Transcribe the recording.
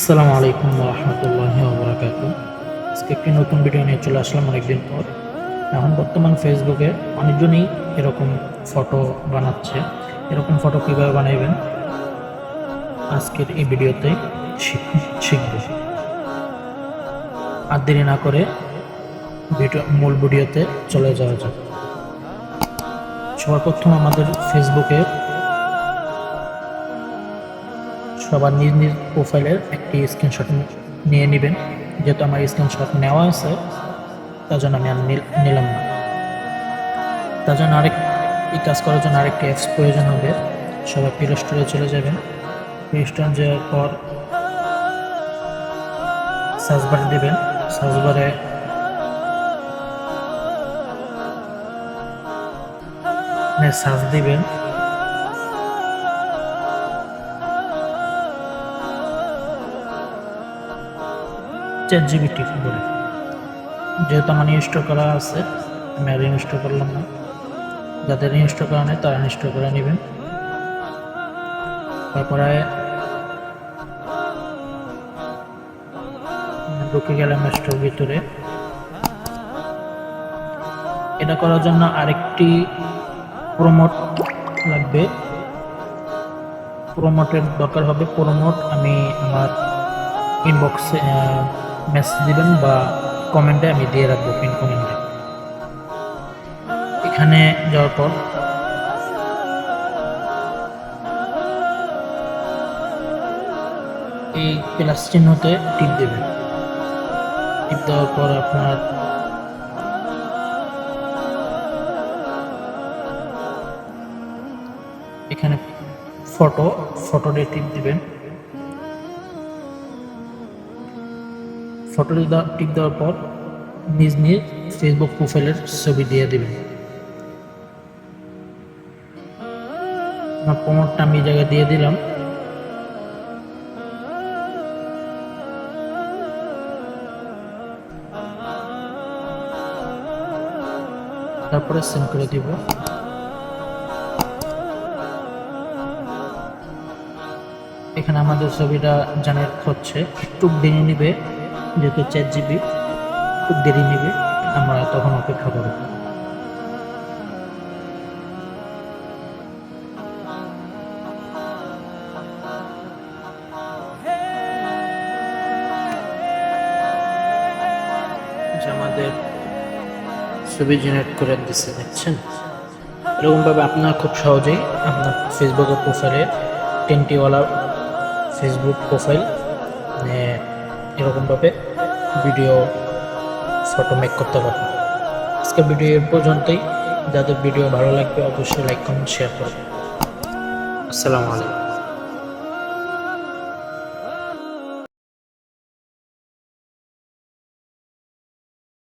আসসালামু আলাইকুম ওয়া রাহমাতুল্লাহি ওয়া বারাকাতুহু। আজকে একটি নতুন ভিডিও নিয়ে চলে আসলাম অনেকদিন পর। এখন বর্তমান ফেসবুকে অনেকজনই এরকম ফটো বানাচ্ছে। এরকম ফটো কীভাবে বানাইবেন আজকের এই ভিডিওতে শিখব। আর দেরি না করে মূল ভিডিওতে চলে যাওয়া যাক। সবার প্রথম আমাদের ফেসবুকে সবার নিজ নিজ প্রোফাইলের একটি স্ক্রিনশট নিয়ে নেবেন। যেহেতু আমার স্ক্রিনশট নেওয়া আছে তার জন্য আমি আর নিলাম না। তার জন্য এই কাজ করার জন্য আরেকটি অ্যাপস প্রয়োজন হবে। সবাই প্লে স্টোরে চলে যাবেন। প্লে স্টোরে যাওয়ার পর সার্চ বারে দেবেন। সার্চ বারে সার্চ দিবেন ChatGPT বলে। যেহেতু আমার ইনস্টল করা আছে আমি আর ইনস্টল করলাম না। যাদের ইনস্টল করা নেই তারা ইনস্টল করে নেবেন। তারপরে ঢুকে গেলাম স্টোর ভিতরে। এটা করার জন্য আরেকটি প্রমোট লাগবে। প্রমোটের দরকার হবে। প্রমোট আমি আমার ইনবক্সে মেসেজ দিবেন বা কমেন্টে আমি দিয়ে রাখবো, পিন কমেন্টে। এখানে যাওয়ার পর এই প্লাস চিহ্নতে টিপ দেবেন। টিপ দেওয়ার পর আপনার এখানে ফটোতে টিপ দিবেন। ফটোতে টিপ দেওয়ার পর নিজ নিজ ফেসবুক প্রোফাইলের ছবি দিয়ে দেবেন। আমার প্রমোটটা আমি এই জায়গায় দিয়ে দিলাম। তারপরে সেন্ড করে দিব। এখানে আমাদের ছবিটা জেনারেট হচ্ছে, একটু দেরি নেবে। যেহেতু ChatGPT খুব দেরি নেবে, আমরা তখন অপেক্ষা করব। আমাদের ছবি জেনারেট করে দিচ্ছে, দেখছেন? এরকমভাবে আপনার খুব সহজেই আপনার ফেসবুকের প্রোফাইলে 10টিওয়ালা ফেসবুক প্রোফাইল এরকমভাবে ভিডিও ফটো মেক করতে পারবেন। আজকের ভিডিও এর পর্যন্তই। যাদের ভিডিও ভালো লাগবে অবশ্যই লাইক কমেন্ট শেয়ার করবেন। আসসালামু আলাইকুম।